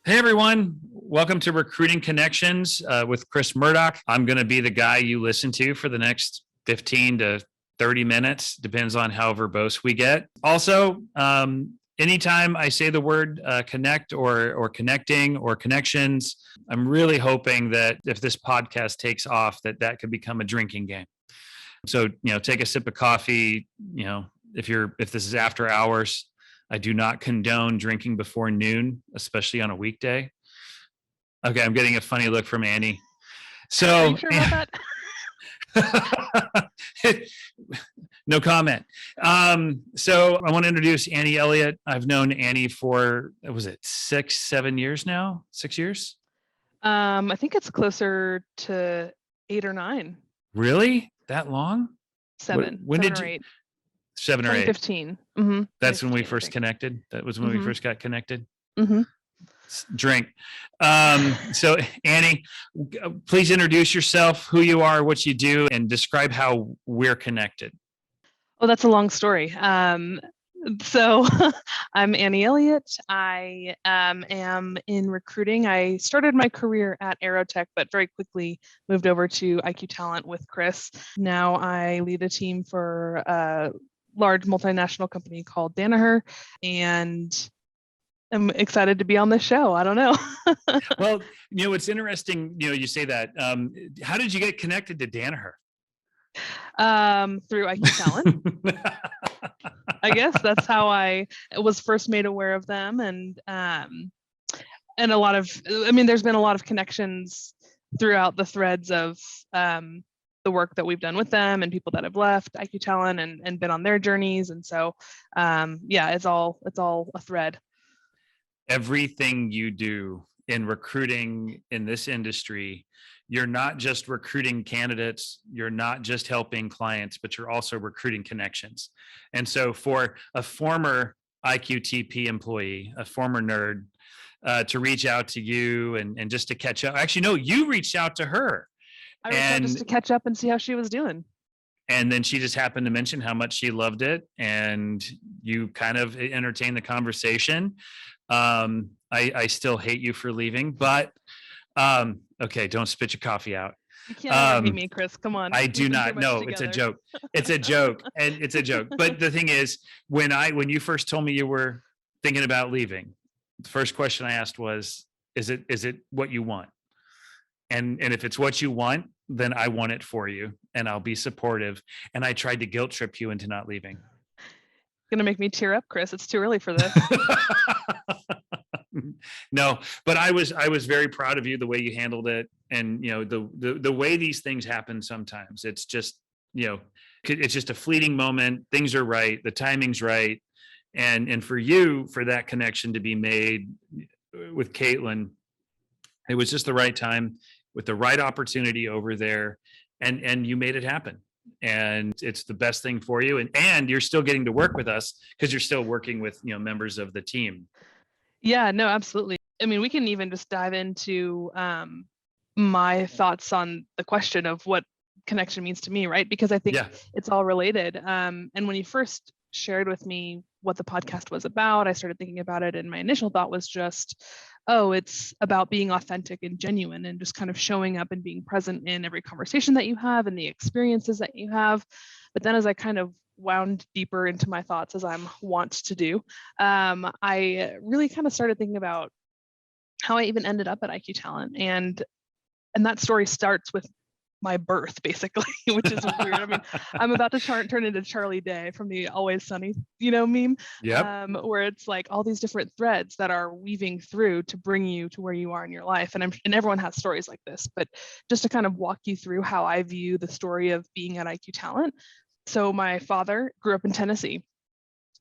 Hey everyone, welcome to Recruiting Connections with Chris Murdock. I'm going to be the guy you listen to for the next 15 to 30 minutes, depends on how verbose we get. Also, anytime I say the word connect or connecting or connections, I'm really hoping that if this podcast takes off, that could become a drinking game. So, take a sip of coffee, if this is after hours. I do not condone drinking before noon, especially on a weekday. Okay, I'm getting a funny look from Annie. So, are you sure about that? No comment. So I want to introduce Annie Elliott. I've known Annie for, was it 6-7 years now? 6 years? I think it's closer to 8 or 9. Really? That long? 7. When 7 did or you? 8. 7 or 8. 2015. Mm-hmm. That's when we first connected. That was when we first got connected. Mm-hmm. Drink. So Annie, please introduce yourself, who you are, what you do, and describe how we're connected. Oh, that's a long story. So I'm Annie Elliott. I am in recruiting. I started my career at Aerotech, but very quickly moved over to IQ Talent with Chris. Now I lead a team for a large multinational company called Danaher, and I'm excited to be on this show. I don't know. Well, it's interesting, you say that. How did you get connected to Danaher? Through IQ Talent. I guess that's how I was first made aware of them, and a lot of, there's been a lot of connections throughout the threads of the work that we've done with them and people that have left IQ Talent and been on their journeys, and so it's all a thread. Everything you do in recruiting in this industry, you're not just recruiting candidates, you're not just helping clients, but you're also recruiting connections. And so for a former IQTP employee, a former nerd, to reach out to you and just to catch up. Actually, no, you reached out to her. I reached out just to catch up and see how she was doing. And then she just happened to mention how much she loved it, and you kind of entertained the conversation. I still hate you for leaving, but okay, don't spit your coffee out. You can't hate me, Chris. Come on. I do not. No, it's a joke. It's a joke, and it's a joke. But the thing is, when you first told me you were thinking about leaving, the first question I asked was, "Is it what you want?" And if it's what you want, then I want it for you, and I'll be supportive. And I tried to guilt trip you into not leaving. Gonna make me tear up, Chris. It's too early for this. No, but I was very proud of you, the way you handled it, and the way these things happen. Sometimes it's just it's just a fleeting moment. Things are right, the timing's right, and for you, for that connection to be made with Caitlin, it was just the right time with the right opportunity over there, and you made it happen. And it's the best thing for you, and you're still getting to work with us because you're still working with members of the team. Yeah, no, absolutely. We can even just dive into my thoughts on the question of what connection means to me, right? Because I think it's all related. And when you first shared with me what the podcast was about, I started thinking about it, and my initial thought was just, it's about being authentic and genuine and just kind of showing up and being present in every conversation that you have and the experiences that you have. But then as I kind of wound deeper into my thoughts, as I'm wont to do, I really kind of started thinking about how I even ended up at IQ Talent. And that story starts with my birth, basically, which is weird. I'm about to turn into Charlie Day from the Always Sunny, meme. Yep. Where it's like all these different threads that are weaving through to bring you to where you are in your life. And everyone has stories like this, but just to kind of walk you through how I view the story of being at IQ Talent. So my father grew up in Tennessee,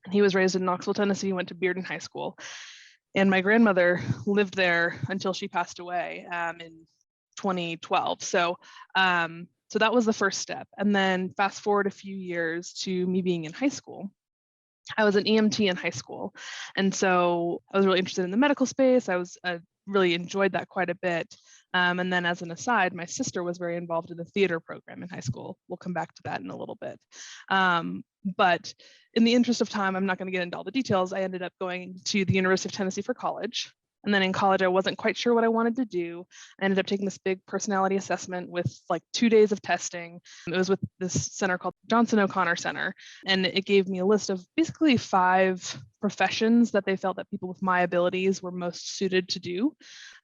and he was raised in Knoxville, Tennessee, went to Bearden High School. And my grandmother lived there until she passed away in 2012. So that was the first step. And then fast forward a few years to me being in high school. I was an EMT in high school. And so I was really interested in the medical space. I really enjoyed that quite a bit. And then as an aside, my sister was very involved in the theater program in high school. We'll come back to that in a little bit. But in the interest of time, I'm not going to get into all the details. I ended up going to the University of Tennessee for college. And then in college, I wasn't quite sure what I wanted to do. I ended up taking this big personality assessment with like 2 days of testing. It was with this center called Johnson O'Connor Center. And it gave me a list of basically 5 professions that they felt that people with my abilities were most suited to do.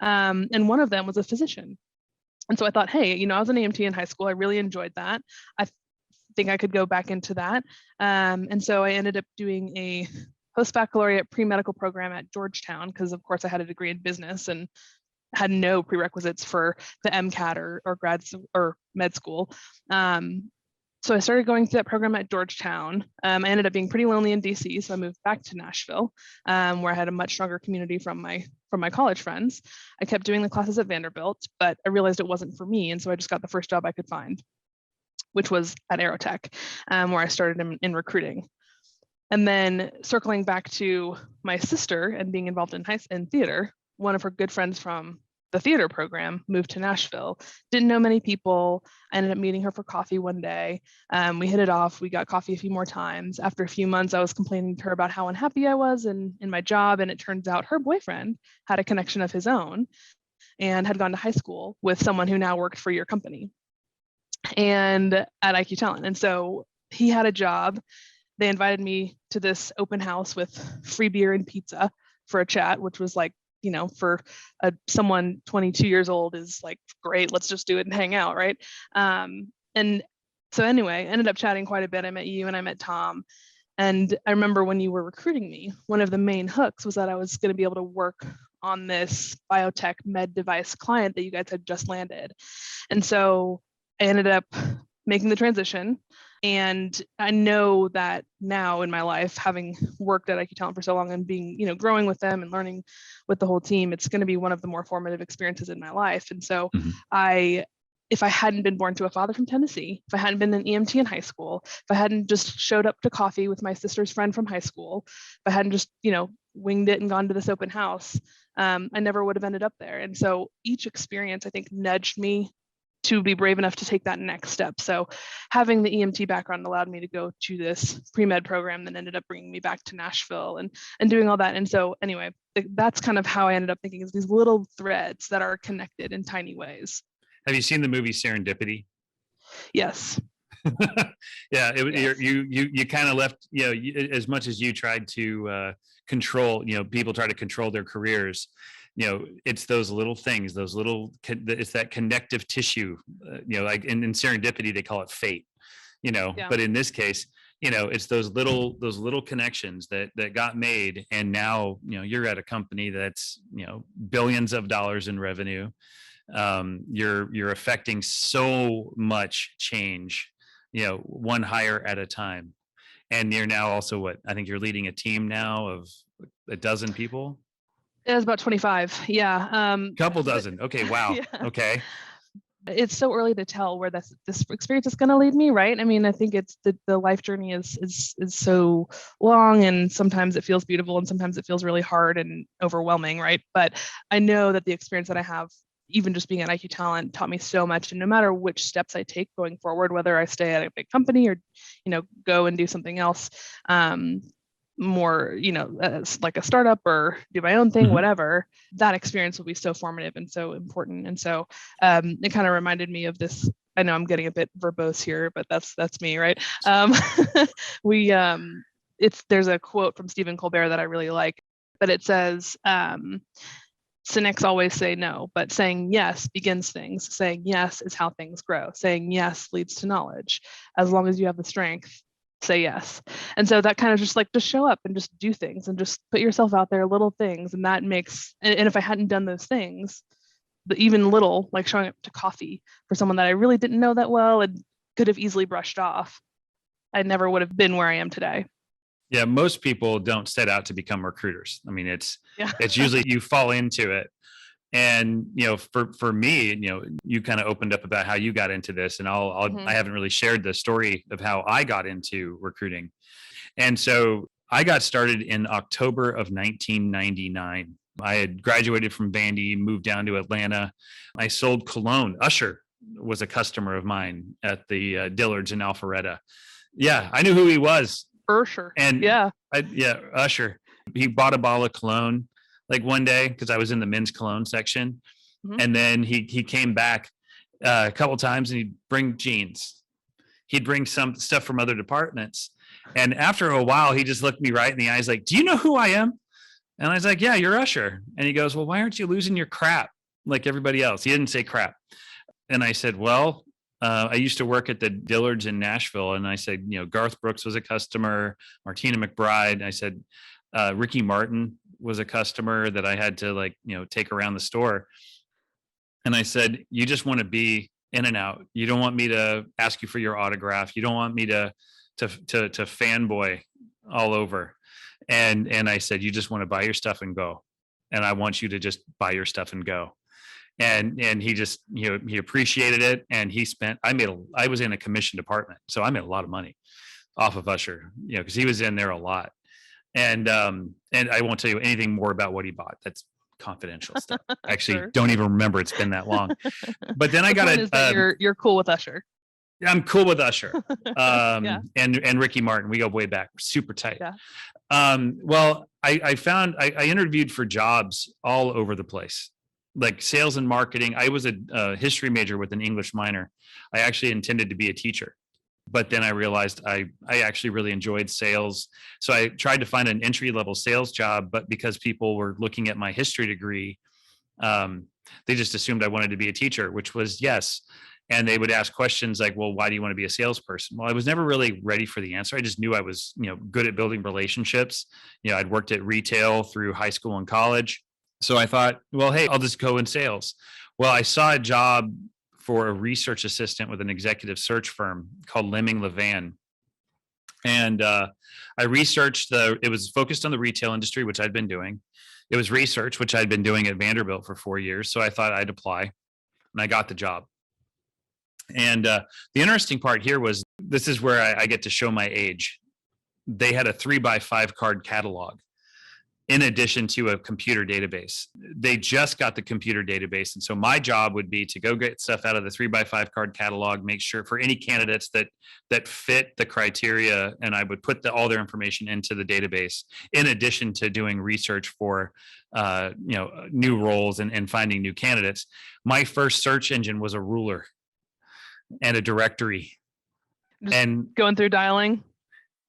And one of them was a physician. And so I thought, hey, I was an EMT in high school. I really enjoyed that. I think I could go back into that. And so I ended up doing a post-baccalaureate pre-medical program at Georgetown, because of course I had a degree in business and had no prerequisites for the MCAT or or med school. So I started going through that program at Georgetown. I ended up being pretty lonely in DC, so I moved back to Nashville, where I had a much stronger community from my college friends. I kept doing the classes at Vanderbilt, but I realized it wasn't for me, and so I just got the first job I could find, which was at Aerotech, where I started in recruiting. And then circling back to my sister and being involved in theater, one of her good friends from the theater program moved to Nashville. Didn't know many people. I ended up meeting her for coffee one day. We hit it off. We got coffee a few more times. After a few months, I was complaining to her about how unhappy I was in my job. And it turns out her boyfriend had a connection of his own and had gone to high school with someone who now worked for your company and at IQ Talent. And so he had a job. They invited me to this open house with free beer and pizza for a chat, which was like, for someone 22 years old is like, great, let's just do it and hang out, right? And so anyway, ended up chatting quite a bit. I met you and I met Tom. And I remember when you were recruiting me, one of the main hooks was that I was going to be able to work on this biotech med device client that you guys had just landed. And so I ended up making the transition. And I know that now in my life, having worked at IQ Talent for so long and being, growing with them and learning with the whole team, it's going to be one of the more formative experiences in my life. And so if I hadn't been born to a father from Tennessee, if I hadn't been an EMT in high school, if I hadn't just showed up to coffee with my sister's friend from high school, if I hadn't just, winged it and gone to this open house, I never would have ended up there. And so each experience, I think, nudged me to be brave enough to take that next step. So having the EMT background allowed me to go to this pre-med program that ended up bringing me back to Nashville and doing all that. And so anyway, that's kind of how I ended up thinking, is these little threads that are connected in tiny ways. Have you seen the movie Serendipity? Yes. Yeah, Yes. you kind of left, as much as you tried to control, people try to control their careers. It's those little things, it's that connective tissue, like in Serendipity, they call it fate, but in this case, it's those little connections that got made. And now, you're at a company that's, billions of dollars in revenue. You're affecting so much change, one hire at a time. And you're now also I think you're leading a team now of a dozen people. It was about 25. Yeah. Couple dozen. Okay. Wow. Yeah. Okay. It's so early to tell where this experience is going to lead me, right? I mean, I think it's the life journey is so long, and sometimes it feels beautiful and sometimes it feels really hard and overwhelming, right? But I know that the experience that I have, even just being at IQ Talent, taught me so much. And no matter which steps I take going forward, whether I stay at a big company or, go and do something else, more, like a startup or do my own thing, whatever, that experience will be so formative and so important. And so it kind of reminded me of this. I know I'm getting a bit verbose here, but that's me, right? There's a quote from Stephen Colbert that I really like, but it says, cynics always say no, but saying yes begins things. Saying yes is how things grow. Saying yes leads to knowledge. As long as you have the strength, say yes. And so that kind of just show up and just do things and just put yourself out there, little things. And that makes, and if I hadn't done those things, even little, like showing up to coffee for someone that I really didn't know that well and could have easily brushed off, I never would have been where I am today. Yeah, most people don't set out to become recruiters. I mean, it's usually you fall into it. And, for me, you kind of opened up about how you got into this, and I haven't really shared the story of how I got into recruiting. And so I got started in October of 1999. I had graduated from Vandy, moved down to Atlanta. I sold cologne. Usher was a customer of mine at the Dillard's in Alpharetta. Yeah, I knew who he was. For sure. And Usher, he bought a bottle of cologne. like one day, because I was in the men's cologne section. Mhm. And then he came back a couple times, and he'd bring jeans. He'd bring some stuff from other departments. And after a while, he just looked me right in the eyes like, "Do you know who I am?" And I was like, "Yeah, you're Usher." And he goes, "Well, why aren't you losing your crap like everybody else?" He didn't say crap. And I said, "Well, I used to work at the Dillards in Nashville." And I said, Garth Brooks was a customer, Martina McBride. I said, Ricky Martin was a customer that I had to take around the store. And I said, "You just want to be in and out. You don't want me to ask you for your autograph. You don't want me to fanboy all over." And I said, "You just want to buy your stuff and go. And I want you to just buy your stuff and go." And he just he appreciated it. And I was in a commission department, so I made a lot of money off of Usher, because he was in there a lot. And I won't tell you anything more about what he bought. That's confidential stuff. Actually, Sure. don't even remember. It's been that long. But then I got you're cool with Usher. I'm cool with Usher. Yeah. And Ricky Martin. We go way back. We're super tight. Yeah. Well, I interviewed for jobs all over the place, like sales and marketing. I was a history major with an English minor. I actually intended to be a teacher, but then I realized I actually really enjoyed sales. So I tried to find an entry-level sales job, but because people were looking at my history degree, they just assumed I wanted to be a teacher, which was yes. And they would ask questions like, "Well, why do you want to be a salesperson?" Well, I was never really ready for the answer. I just knew I was, good at building relationships. I'd worked at retail through high school and college. So I thought, well, hey, I'll just go in sales. Well, I saw a job for a research assistant with an executive search firm called Lemming Levan. And I researched it was focused on the retail industry, which I'd been doing. It was research, which I'd been doing at Vanderbilt for 4 years. So I thought I'd apply, and I got the job. And the interesting part here was, this is where I get to show my age. They had a 3x5 card catalog in addition to a computer database. They just got the computer database. And so my job would be to go get stuff out of the 3x5 card catalog, make sure for any candidates that fit the criteria, and I would put all their information into the database, in addition to doing research for new roles and finding new candidates. My first search engine was a ruler and a directory. Just and going through dialing.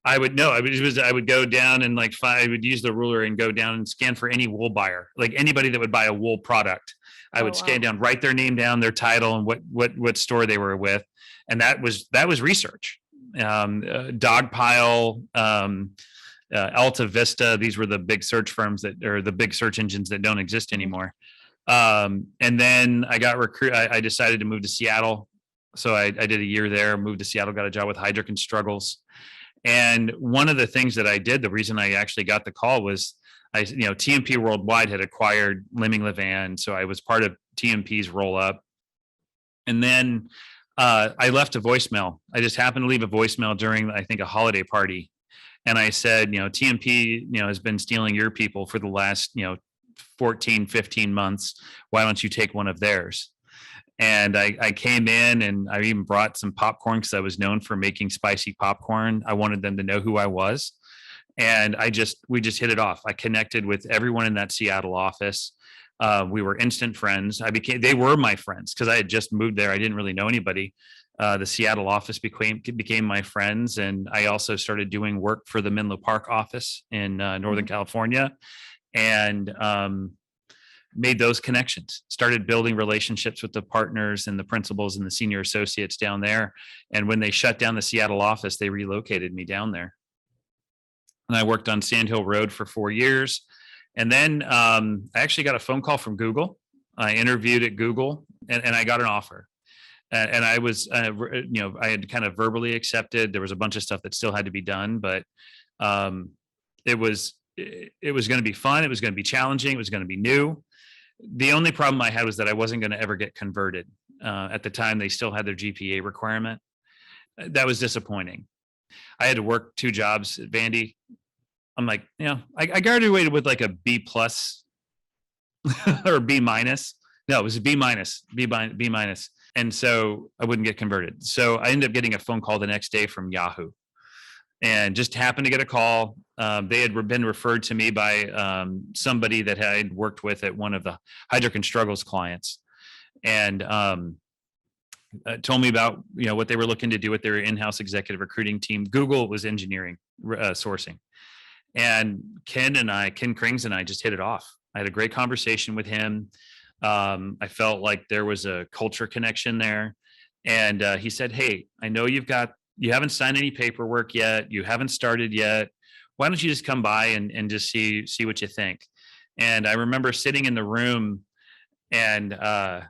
I would go down and I would use the ruler and go down and scan for any wool buyer, like anybody that would buy a wool product. I would scan down, write their name down, their title, and what store they were with. And that was research. Dogpile, Alta Vista. These were the big search firms or the big search engines that don't exist anymore. And then I got I decided to move to Seattle. So I did a year there, moved to Seattle, got a job with Heidrick and Struggles. And one of the things that I did, the reason I actually got the call was, TMP Worldwide had acquired Lemming Levan. So I was part of TMP's roll up. And then I left a voicemail. I just happened to leave a voicemail during, I think, a holiday party. And I said, TMP, has been stealing your people for the last, 14, 15 months. Why don't you take one of theirs? And I came in, and I even brought some popcorn because I was known for making spicy popcorn. I wanted them to know who I was. And we just hit it off. I connected with everyone in that Seattle office. We were instant friends. They were my friends because I had just moved there. I didn't really know anybody. The Seattle office became my friends. And I also started doing work for the Menlo Park office in Northern California. And made those connections, started building relationships with the partners and the principals and the senior associates down there. And when they shut down the Seattle office, they relocated me down there. And I worked on Sand Hill Road for 4 years. And then I actually got a phone call from Google. I interviewed at Google, and I got an offer. And I was, I had kind of verbally accepted. There was a bunch of stuff that still had to be done, but it was going to be fun. It was going to be challenging. It was going to be new. The only problem I had was that I wasn't going to ever get converted. At the time, they still had their GPA requirement. That was disappointing. I had to work 2 jobs at Vandy. I'm like, I graduated with like a B plus or B minus. No, it was a B minus. And so I wouldn't get converted. So I ended up getting a phone call the next day from Yahoo. and just happened to get a call. They had been referred to me by somebody that I had worked with at one of the Hydrick and Struggles clients, and told me about what they were looking to do with their in-house executive recruiting team. Google was engineering sourcing, and Ken Krings and I just hit it off. I had a great conversation with him. I felt like there was a culture connection there, and he said, "Hey, I know you haven't signed any paperwork yet. You haven't started yet. Why don't you just come by and just see what you think?" And I remember sitting in the room, and I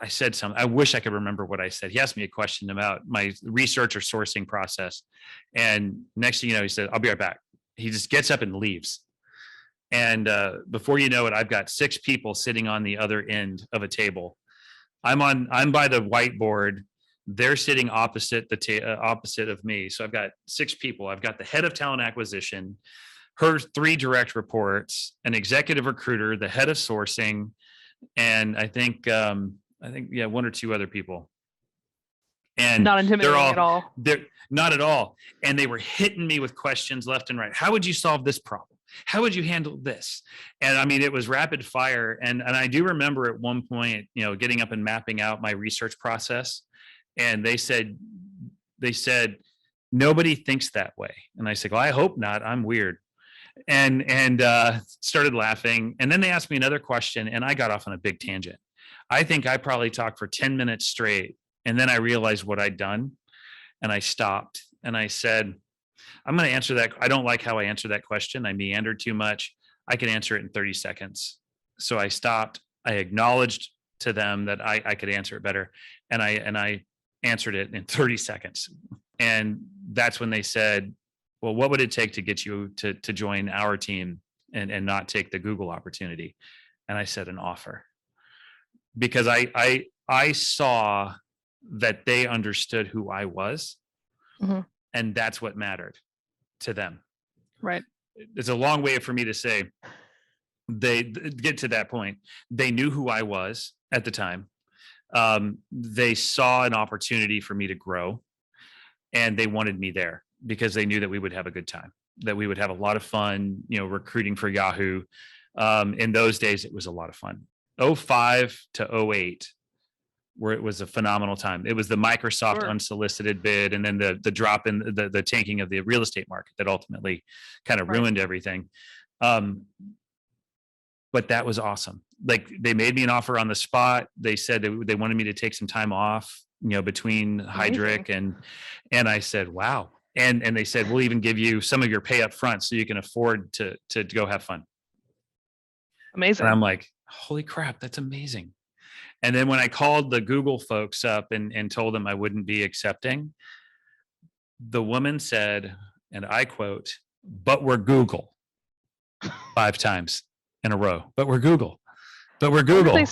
said something. I wish I could remember what I said. He asked me a question about my research or sourcing process, and next thing you know, he said, "I'll be right back." He just gets up and leaves. And before you know it, I've got 6 people sitting on the other end of a table. I'm by the whiteboard. They're sitting opposite opposite of me. So I've got 6 people. I've got the head of talent acquisition, her 3 direct reports, an executive recruiter, the head of sourcing, and I think 1 or 2 other people. And not intimidating at all. They're not at all. And they were hitting me with questions left and right. How would you solve this problem? How would you handle this? And I mean, it was rapid fire. And I do remember at one point, getting up and mapping out my research process. And they said, "Nobody thinks that way." And I said, "Well, I hope not. I'm weird." And started laughing. And then they asked me another question, and I got off on a big tangent. I think I probably talked for 10 minutes straight. And then I realized what I'd done, and I stopped and I said, "I'm going to answer that. I don't like how I answered that question. I meandered too much. I can answer it in 30 seconds. So I stopped. I acknowledged to them that I could answer it better. And I answered it in 30 seconds. And that's when they said, "Well, what would it take to get you to join our team and not take the Google opportunity?" And I said, "An offer." Because I saw that they understood who I was, mm-hmm. and that's what mattered to them. Right. It's a long way for me to say they get to that point. They knew who I was at the time. They saw an opportunity for me to grow, and they wanted me there because they knew that we would have a good time, that we would have a lot of fun, recruiting for Yahoo. In those days, it was a lot of fun. 05 to 08, where it was a phenomenal time. It was the Microsoft unsolicited bid, and then the drop in the tanking of the real estate market that ultimately kind of ruined everything. But that was awesome. Like, they made me an offer on the spot. They said they wanted me to take some time off, between Hydrick, and I said, "Wow." And they said, "We'll even give you some of your pay up front so you can afford to go have fun." Amazing. And I'm like, holy crap, that's amazing. And then when I called the Google folks up and told them I wouldn't be accepting, the woman said, and I quote, "But we're Google," 5 times in a row. "But we're Google. But we're Google." I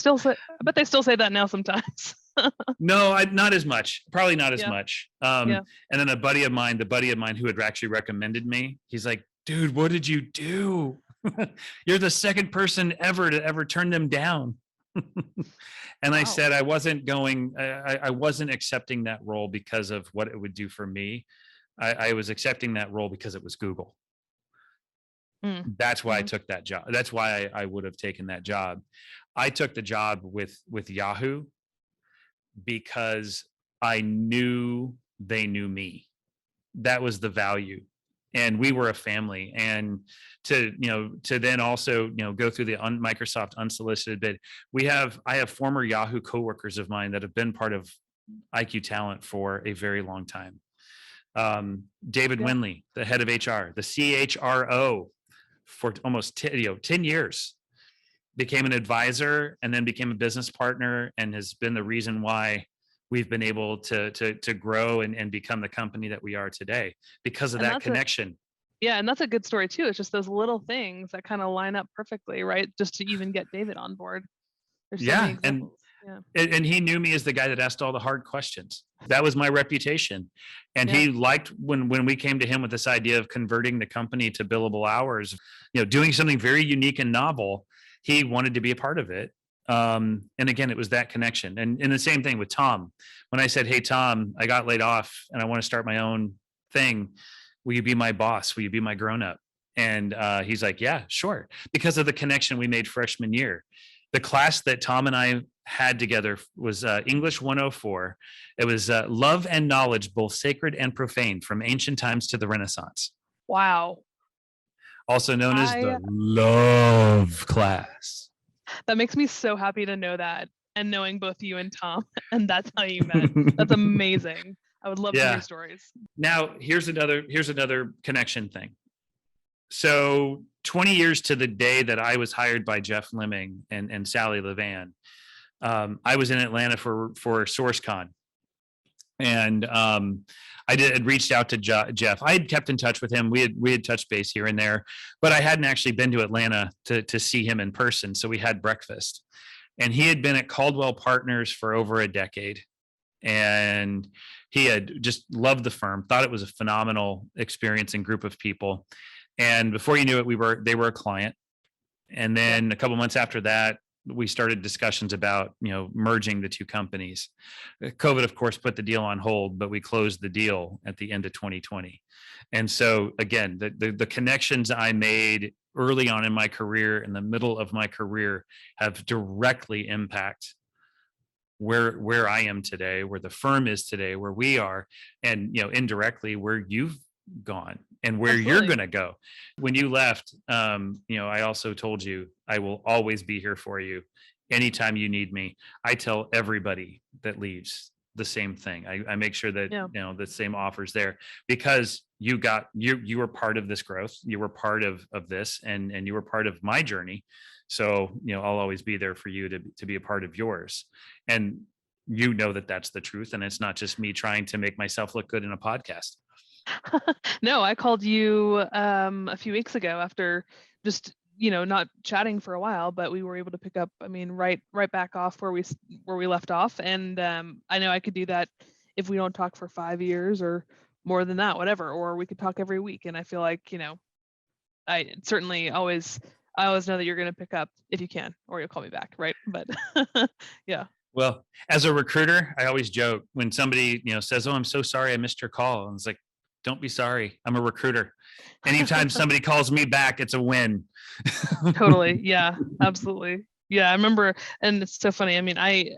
bet they still say that now sometimes. No, not as much. Probably not as much. And then the buddy of mine who had actually recommended me, he's like, "Dude, what did you do? You're the second person ever to ever turn them down." And I said, I wasn't accepting that role because of what it would do for me. I was accepting that role because it was Google. That's why I took that job. That's why I would have taken that job. I took the job with Yahoo because I knew they knew me. That was the value. And we were a family. And to then also, go through the Microsoft unsolicited bid. I have former Yahoo coworkers of mine that have been part of IQ Talent for a very long time. David Winley, the head of HR, the CHRO for almost 10 years, became an advisor and then became a business partner, and has been the reason why we've been able to grow and become the company that we are today because of that connection. And that's a good story too. It's just those little things that kind of line up perfectly, right? Just to even get David on board. There's so many examples. And he knew me as the guy that asked all the hard questions. That was my reputation. And he liked when we came to him with this idea of converting the company to billable hours, doing something very unique and novel. He wanted to be a part of it. And again, it was that connection. And the same thing with Tom. When I said, "Hey, Tom, I got laid off and I want to start my own thing," will you be my boss? Will you be my grown up? And he's like, yeah, sure. Because of the connection we made freshman year. The class that Tom and I had together was English 104. It was Love and Knowledge, both sacred and profane, from ancient times to the Renaissance. Wow. Also known as the love class. That makes me so happy to know that, and knowing both you and Tom, and that's how you met. That's amazing. I would love to hear stories. Now, here's another connection thing. So 20 years to the day that I was hired by Jeff Lemming and Sally Levan, I was in Atlanta for SourceCon. And I had reached out to Jeff. I had kept in touch with him. We had touched base here and there, but I hadn't actually been to Atlanta to see him in person. So we had breakfast, and he had been at Caldwell Partners for over a decade. And he had just loved the firm, thought it was a phenomenal experience and group of people. And before you knew it, they were a client. And then a couple months after that, we started discussions about, merging the two companies. COVID, of course, put the deal on hold, but we closed the deal at the end of 2020. And so again, the connections I made early on in my career, in the middle of my career, have directly impact where I am today, where the firm is today, where we are, and indirectly where you've gone and where you're going to go. When you left, I also told you I will always be here for you anytime you need me. I tell everybody that leaves the same thing. I make sure that the same offers there, because you were part of this growth. You were part of this, and you were part of my journey. So I'll always be there for you to be a part of yours. And that's the truth, and it's not just me trying to make myself look good in a podcast. No, I called you a few weeks ago after just not chatting for a while, but we were able to pick up, right back off where we left off. And I know I could do that if we don't talk for 5 years or more than that, whatever, or we could talk every week. And I feel like I certainly I always know that you're going to pick up if you can, or you'll call me back, right? But yeah. Well, as a recruiter, I always joke when somebody says, "Oh, I'm so sorry I missed your call," and it's like, don't be sorry. I'm a recruiter. Anytime somebody calls me back, it's a win. Totally. Yeah, absolutely. Yeah, I remember, and it's so funny.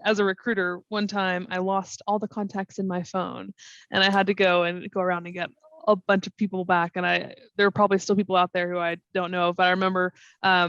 As a recruiter, one time I lost all the contacts in my phone, and I had to go around and get a bunch of people back. And there are probably still people out there who I don't know, but I remember I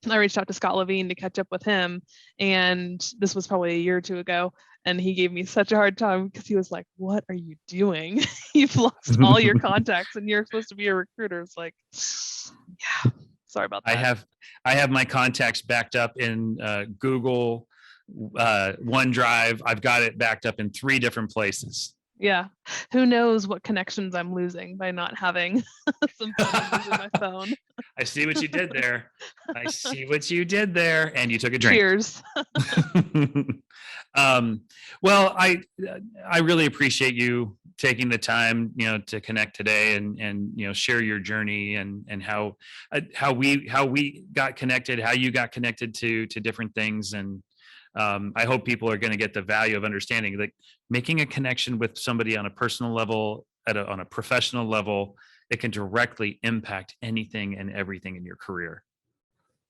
reached out to Scott Levine to catch up with him, and this was probably a year or two ago. And he gave me such a hard time because he was like, "What are you doing? You've lost all your contacts and you're supposed to be a recruiter." It's like, yeah, sorry about that. I have my contacts backed up in Google, OneDrive. I've got it backed up in 3 different places. Yeah. Who knows what connections I'm losing by not having some phone numbers in my phone. I see what you did there. And you took a drink. Cheers. Well, I really appreciate you taking the time, to connect today and share your journey and how we got connected, how you got connected to different things. And I hope people are going to get the value of understanding that making a connection with somebody on a personal level, on a professional level, it can directly impact anything and everything in your career.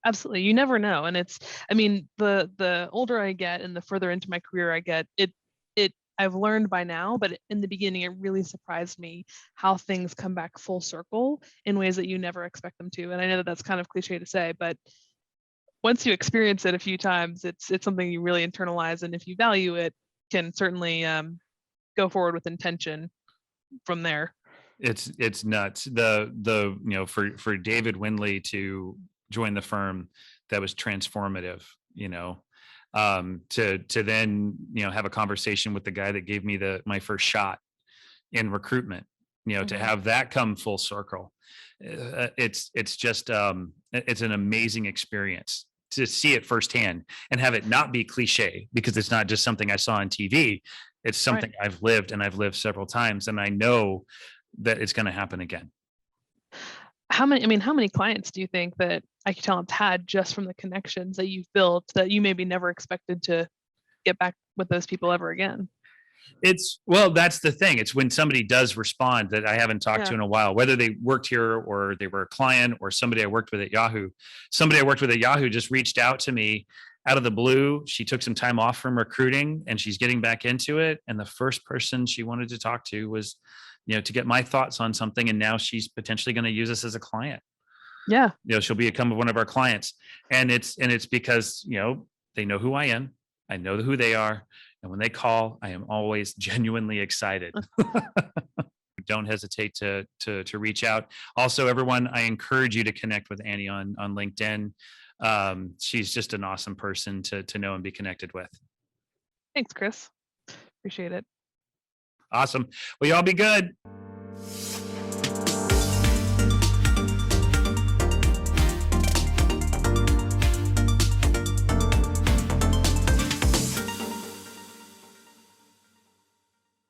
Absolutely. You never know. And the older I get and the further into my career I get, I've learned by now, but in the beginning, it really surprised me how things come back full circle in ways that you never expect them to. And I know that that's kind of cliche to say, but once you experience it a few times, it's something you really internalize. And if you value it, can certainly go forward with intention from there. It's nuts. For David Windley to join the firm, that was transformative, to then, have a conversation with the guy that gave me my first shot in recruitment, to have that come full circle. It's just, it's an amazing experience to see it firsthand and have it not be cliche, because it's not just something I saw on TV. It's something I've lived, and I've lived several times, and I know that it's going to happen again. How many clients do you think that IQ had just from the connections that you've built that you maybe never expected to get back with those people ever again? Well, that's the thing. It's when somebody does respond that I haven't talked to Yeah. in a while, whether they worked here or they were a client or somebody I worked with at Yahoo. Somebody I worked with at Yahoo just reached out to me out of the blue. She took some time off from recruiting and she's getting back into it. And the first person she wanted to talk to was, to get my thoughts on something. And now she's potentially going to use us as a client. Yeah. She'll become one of our clients. And it's because, they know who I am. I know who they are. And when they call, I am always genuinely excited. Don't hesitate to reach out. Also, everyone, I encourage you to connect with Annie on LinkedIn. She's just an awesome person to know and be connected with. Thanks, Chris. Appreciate it. Awesome. Well, y'all be good.